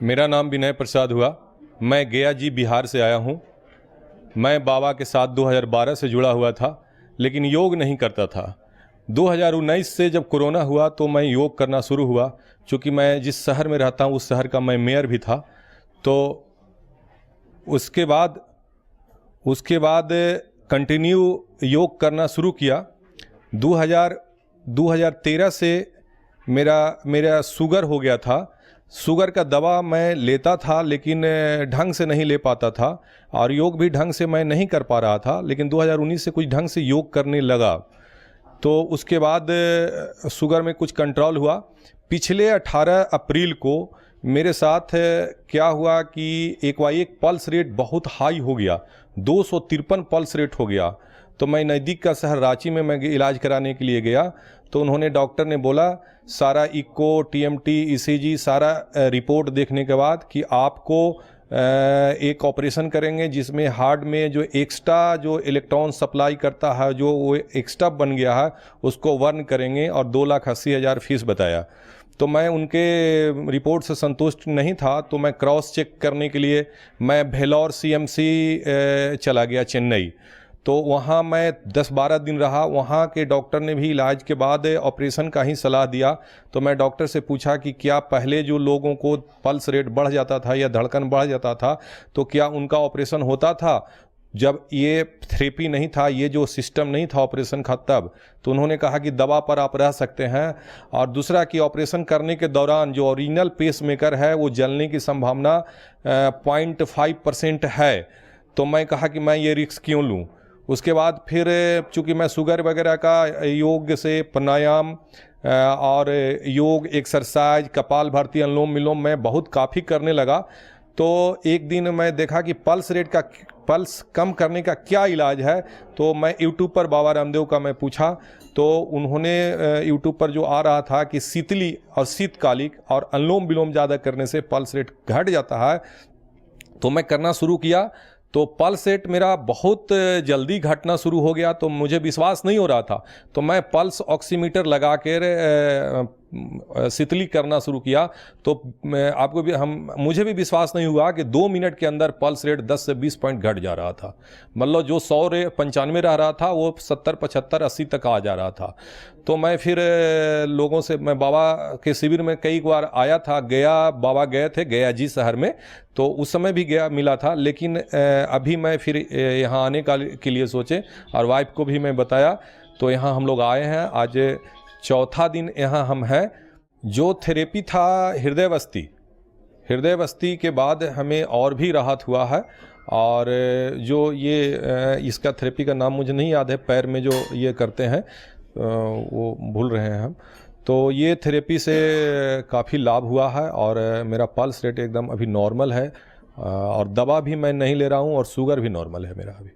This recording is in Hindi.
मेरा नाम विनय प्रसाद हुआ। मैं गया जी बिहार से आया हूँ। मैं बाबा के साथ 2012 से जुड़ा हुआ था, लेकिन योग नहीं करता था। 2019 से जब कोरोना हुआ तो मैं योग करना शुरू हुआ। चूँकि मैं जिस शहर में रहता हूँ उस शहर का मैं मेयर भी था। तो उसके बाद कंटिन्यू योग करना शुरू किया। 2013 से मेरा शुगर हो गया था। शुगर का दवा मैं लेता था लेकिन ढंग से नहीं ले पाता था, और योग भी ढंग से मैं नहीं कर पा रहा था। लेकिन 2019 से कुछ ढंग से योग करने लगा तो उसके बाद शुगर में कुछ कंट्रोल हुआ। पिछले 18 अप्रैल को मेरे साथ क्या हुआ कि एक पल्स रेट बहुत हाई हो गया, 253 पल्स रेट हो गया। तो मैं नज़दीक का शहर रांची में मैं इलाज कराने के लिए गया। तो उन्होंने, डॉक्टर ने बोला सारा इको, टीएमटी, ईसीजी सारा रिपोर्ट देखने के बाद कि आपको एक ऑपरेशन करेंगे जिसमें हार्ट में जो एक्स्ट्रा जो इलेक्ट्रॉन सप्लाई करता है, जो वो एक्स्ट्रा बन गया है, उसको बर्न करेंगे, और 2,80,000 फीस बताया। तो मैं उनके रिपोर्ट से संतुष्ट नहीं था, तो मैं क्रॉस चेक करने के लिए मैं भेलोर सीएमसी चला गया, चेन्नई। तो वहाँ मैं 10-12 दिन रहा। वहाँ के डॉक्टर ने भी इलाज के बाद ऑपरेशन का ही सलाह दिया। तो मैं डॉक्टर से पूछा कि क्या पहले जो लोगों को पल्स रेट बढ़ जाता था या धड़कन बढ़ जाता था तो क्या उनका ऑपरेशन होता था जब ये थेरेपी नहीं था, ये जो सिस्टम नहीं था ऑपरेशन का तब? तो उन्होंने कहा कि दवा पर आप रह सकते हैं, और दूसरा कि ऑपरेशन करने के दौरान जो ओरिजिनल पेसमेकर है वो जलने की संभावना 0.5% है। तो मैं कहा कि मैं ये रिस्क क्यों लूँ। उसके बाद फिर चूँकि मैं शुगर वगैरह का योग से प्राणायाम और योग एक्सरसाइज, कपाल भारती, अनुलोम विलोम मैं बहुत काफ़ी करने लगा। तो एक दिन मैं देखा कि पल्स कम करने का क्या इलाज है। तो मैं यूट्यूब पर बाबा रामदेव का मैं पूछा, तो उन्होंने यूट्यूब पर जो आ रहा था कि शीतली और शीतकालिक और अनुलोम विलोम ज़्यादा करने से पल्स रेट घट जाता है, तो मैं करना शुरू किया। तो पल्स रेट मेरा बहुत जल्दी घटना शुरू हो गया। तो मुझे विश्वास नहीं हो रहा था, तो मैं पल्स ऑक्सीमीटर लगा कर शीतली करना शुरू किया। तो मुझे भी विश्वास नहीं हुआ कि 2 मिनट के अंदर पल्स रेट 10 से 20 पॉइंट घट जा रहा था। मतलब जो 195 रह रहा था वो 70, 75, 80 तक आ जा रहा था। तो मैं फिर लोगों से, मैं बाबा के शिविर में कई बार आया था, बाबा गए थे गया जी शहर में, तो उस समय भी गया मिला था। लेकिन अभी मैं फिर यहाँ आने के लिए सोचे और वाइफ को भी मैं बताया, तो यहाँ हम लोग आए हैं। आज चौथा दिन यहाँ हम हैं। जो थेरेपी था हृदय बस्ती के बाद हमें और भी राहत हुआ है। और जो ये इसका थेरेपी का नाम मुझे नहीं याद है, पैर में जो ये करते हैं वो भूल रहे हैं हम। तो ये थेरेपी से काफ़ी लाभ हुआ है, और मेरा पल्स रेट एकदम अभी नॉर्मल है, और दवा भी मैं नहीं ले रहा हूँ, और शुगर भी नॉर्मल है मेरा अभी।